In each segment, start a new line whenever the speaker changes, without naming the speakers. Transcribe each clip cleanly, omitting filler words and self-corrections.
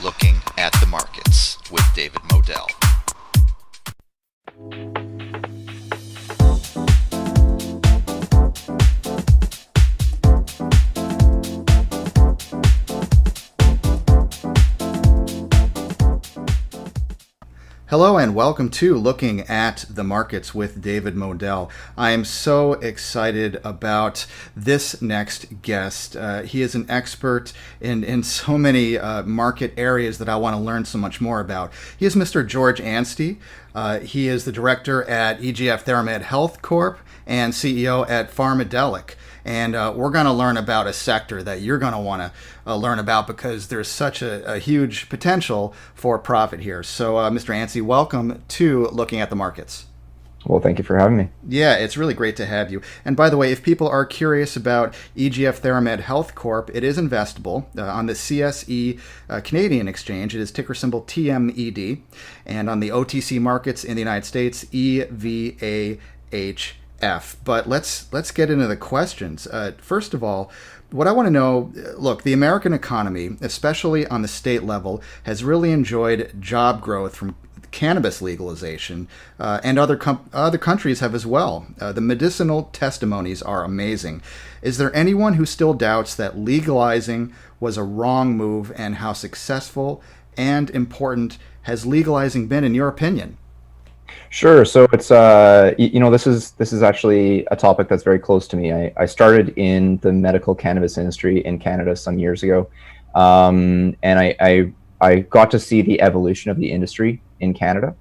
Looking at the Markets with David Modell. Hello and welcome to Looking at the Markets with David Modell. I am so excited about this next guest. He is an expert in so many market areas that I want to learn so much more about. He is Mr. George Anstey. He is the director at EGF Theramed Health Corp and CEO at Pharmadelic. And we're going to learn about a sector that you're going to want to learn about because there's such a huge potential for profit here. So, Mr. Anstey, welcome to Looking at the Markets.
Well, thank you for having me.
Yeah, it's really great to have you. And by the way, if people are curious about EGF Theramed Health Corp, it is investable on the CSE Canadian Exchange. It is ticker symbol TMED. And on the OTC markets in the United States, EVAH. But let's get into the questions. First of all, what I want to know, look, the American economy, especially on the state level, has really enjoyed job growth from cannabis legalization, and other countries have as well. The medicinal testimonies are amazing. Is there anyone who still doubts that legalizing was a wrong move, and how successful and important has legalizing been in your opinion?
Sure. So it's this is actually a topic that's very close to me. I started in the medical cannabis industry in Canada some years ago, and I got to see the evolution of the industry in Canada.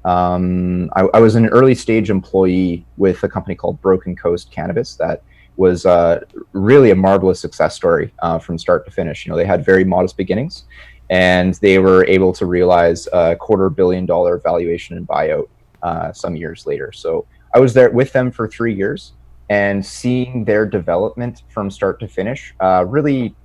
I was an early stage employee with a company called Broken Coast Cannabis that was really a marvelous success story from start to finish. You know, they had very modest beginnings, and they were able to realize a $250 million valuation and buyout some years later. So I was there with them for 3 years, and seeing their development from start to finish really,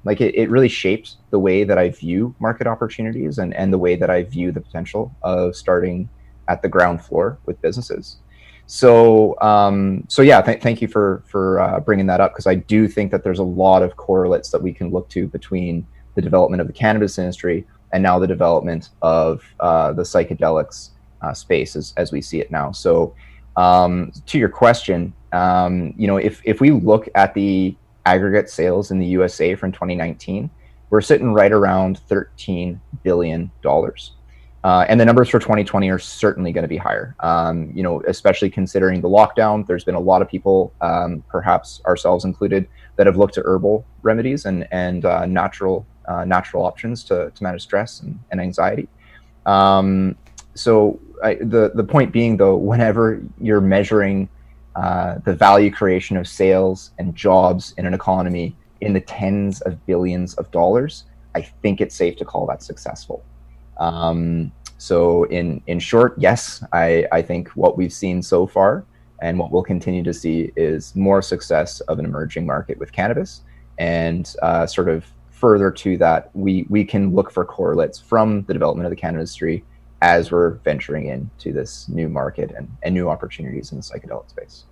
it really shaped the way that I view market opportunities and the way that I view the potential of starting at the ground floor with businesses. So yeah, thank you for bringing that up, because I do think that there's a lot of correlates that we can look to between the development of the cannabis industry and now the development of the psychedelics space as we see it now. So to your question, if we look at the aggregate sales in the USA from 2019, we're sitting right around $13 billion. And the numbers for 2020 are certainly going to be higher, especially considering the lockdown. There's been a lot of people, perhaps ourselves included, that have looked to herbal remedies and natural options to manage stress and anxiety. So the point being, though, whenever you're measuring the value creation of sales and jobs in an economy in the tens of billions of dollars, I think it's safe to call that successful. So in short, yes, I think what we've seen so far and what we'll continue to see is more success of an emerging market with cannabis. And sort of further to that, we can look for correlates from the development of the cannabis industry as we're venturing into this new market and new opportunities in the psychedelic space.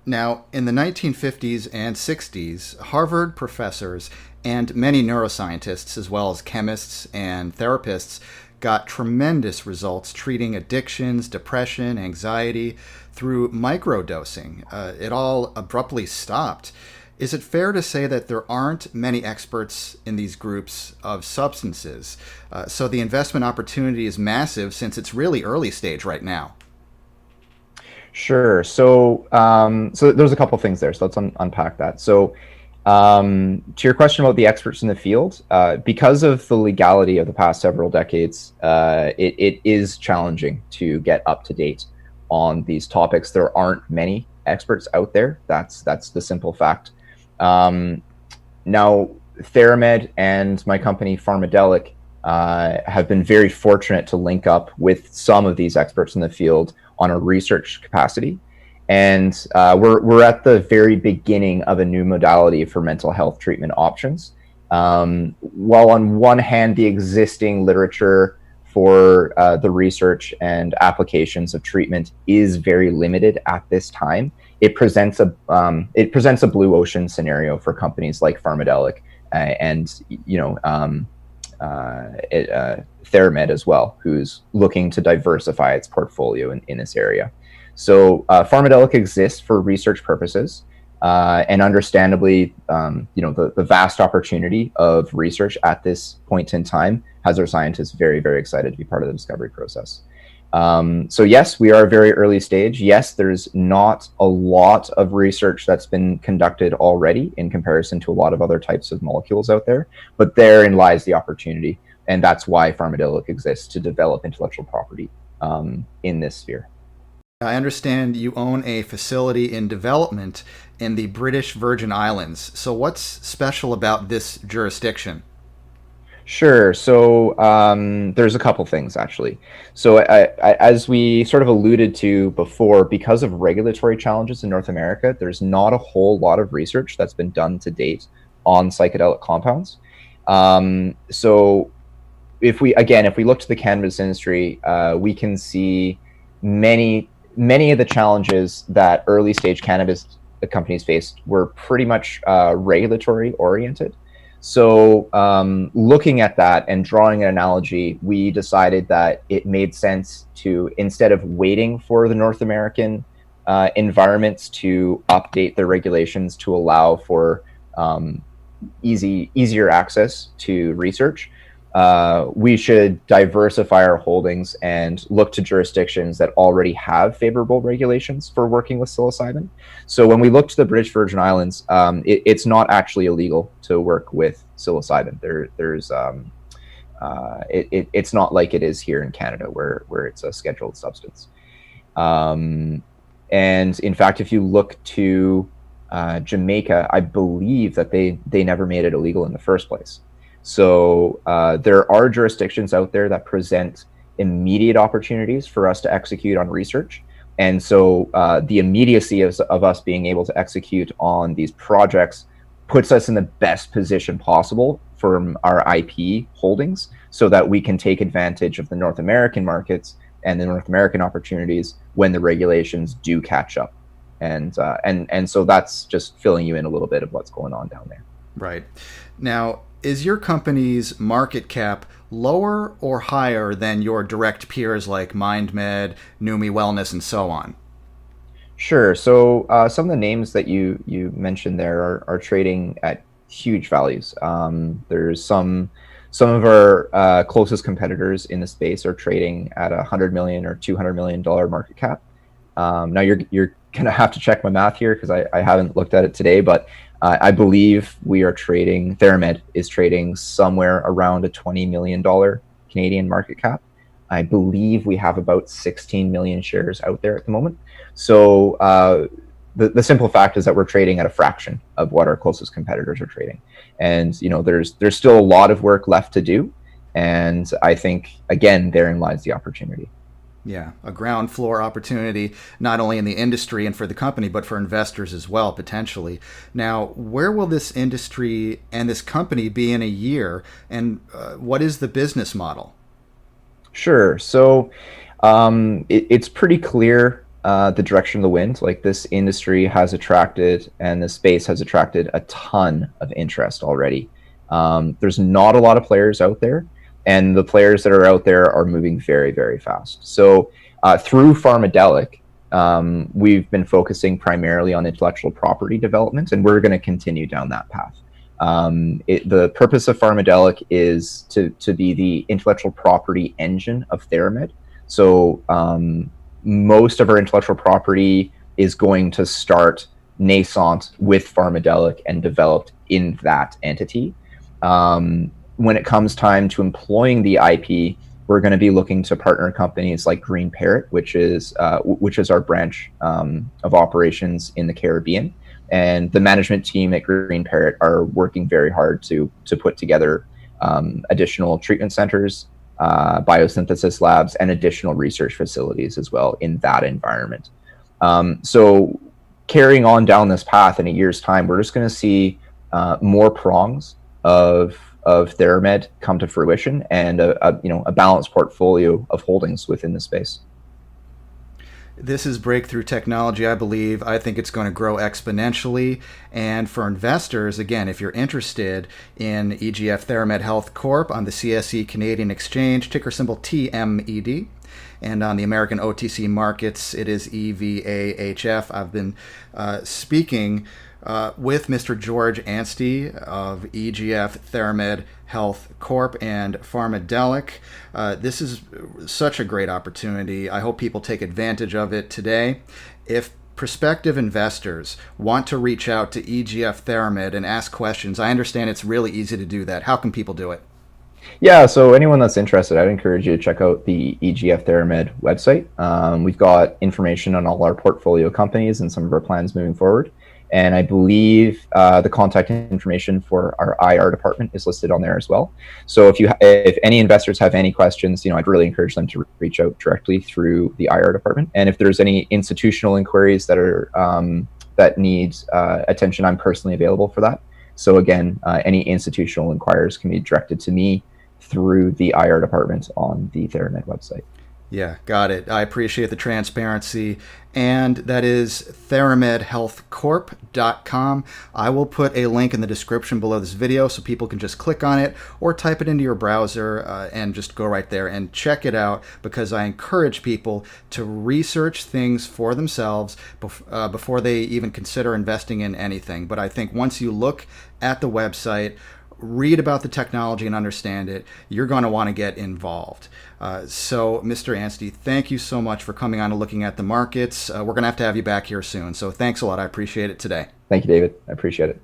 Now, in the 1950s and 60s, Harvard professors and many neuroscientists, as well as chemists and therapists, got tremendous results treating addictions, depression, anxiety through microdosing. It all abruptly stopped. Is it fair to say that there aren't many experts in these groups of substances? So the investment opportunity is massive since it's really early stage right now.
Sure. So there's a couple things there. So let's unpack that. So to your question about the experts in the field, because of the legality of the past several decades, it is challenging to get up to date on these topics. There aren't many experts out there. That's the simple fact. Now, Theramed and my company Pharmadelic have been very fortunate to link up with some of these experts in the field on a research capacity. And we're at the very beginning of a new modality for mental health treatment options. While on one hand, the existing literature for the research and applications of treatment is very limited at this time, it presents a blue ocean scenario for companies like Pharmadelic and Theramed as well, who's looking to diversify its portfolio in this area. So Pharmadelic exists for research purposes, and understandably, the vast opportunity of research at this point in time has our scientists very, very excited to be part of the discovery process. So yes, we are very early stage. Yes, there's not a lot of research that's been conducted already in comparison to a lot of other types of molecules out there, but therein lies the opportunity. And that's why Pharmadelic exists, to develop intellectual property in this sphere.
I understand you own a facility in development in the British Virgin Islands. So what's special about this jurisdiction?
Sure. So there's a couple things, actually. So as we sort of alluded to before, because of regulatory challenges in North America, there's not a whole lot of research that's been done to date on psychedelic compounds. So if we look to the cannabis industry, we can see many of the challenges that early stage cannabis companies faced were pretty much regulatory oriented. So looking at that and drawing an analogy, we decided that it made sense to, instead of waiting for the North American environments to update their regulations to allow for easier access to research, we should diversify our holdings and look to jurisdictions that already have favorable regulations for working with psilocybin. So when we look to the British Virgin Islands, it's not actually illegal to work with psilocybin. It's not like it is here in Canada, where it's a scheduled substance. And in fact, if you look to Jamaica, I believe that they never made it illegal in the first place. So there are jurisdictions out there that present immediate opportunities for us to execute on research. And so the immediacy of us being able to execute on these projects puts us in the best position possible from our IP holdings, so that we can take advantage of the North American markets and the North American opportunities when the regulations do catch up. And so that's just filling you in a little bit of what's going on down there.
Right. Now, is your company's market cap lower or higher than your direct peers like MindMed, Numi Wellness, and so on?
Sure. So some of the names that you mentioned there are trading at huge values. There's some of our closest competitors in the space are trading at $100 million or $200 million market cap. Now you're gonna have to check my math here, because I haven't looked at it today, but I believe we are trading, Theramed is trading somewhere around a $20 million Canadian market cap. I believe we have about 16 million shares out there at the moment. So the simple fact is that we're trading at a fraction of what our closest competitors are trading. And there's still a lot of work left to do. And I think, again, therein lies the opportunity.
Yeah, a ground floor opportunity, not only in the industry and for the company, but for investors as well, potentially. Now, where will this industry and this company be in a year, and what is the business model?
Sure. So it's pretty clear the direction of the wind. Like, this industry has attracted, and the space has attracted, a ton of interest already. There's not a lot of players out there. And the players that are out there are moving very, very fast. So through Pharmadelic, we've been focusing primarily on intellectual property development, and we're going to continue down that path. The purpose of Pharmadelic is to be the intellectual property engine of Theramed. So most of our intellectual property is going to start nascent with Pharmadelic and developed in that entity. When it comes time to employing the IP, we're going to be looking to partner companies like Green Parrot, which is our branch of operations in the Caribbean. And the management team at Green Parrot are working very hard to put together additional treatment centers, biosynthesis labs, and additional research facilities as well in that environment. So carrying on down this path, in a year's time, we're just going to see more prongs of Theramed come to fruition, and a balanced portfolio of holdings within the space.
This is breakthrough technology, I believe. I think it's going to grow exponentially. And for investors, again, if you're interested in EGF Theramed Health Corp on the CSE Canadian Exchange, ticker symbol TMED. And on the American OTC markets, it is EVAHF. I've been speaking with Mr. George Anstey of EGF Theramed Health Corp and Pharmadelic. This is such a great opportunity. I hope people take advantage of it today. If prospective investors want to reach out to EGF Theramed and ask questions, I understand it's really easy to do that. How can people do it?
Yeah, so anyone that's interested, I'd encourage you to check out the EGF Theramed website. We've got information on all our portfolio companies and some of our plans moving forward. And I believe the contact information for our IR department is listed on there as well. So if any investors have any questions, I'd really encourage them to reach out directly through the IR department. And if there's any institutional inquiries that are that need attention, I'm personally available for that. So again, any institutional inquiries can be directed to me through the IR department on the Theramed website.
Yeah, got it. I appreciate the transparency. And that is theramedhealthcorp.com. I will put a link in the description below this video so people can just click on it or type it into your browser and just go right there and check it out, because I encourage people to research things for themselves before they even consider investing in anything. But I think once you look at the website, read about the technology and understand it, you're going to want to get involved. So, Mr. Anstey, thank you so much for coming on and looking at the markets. We're going to have you back here soon. So thanks a lot. I appreciate it today.
Thank you, David. I appreciate it.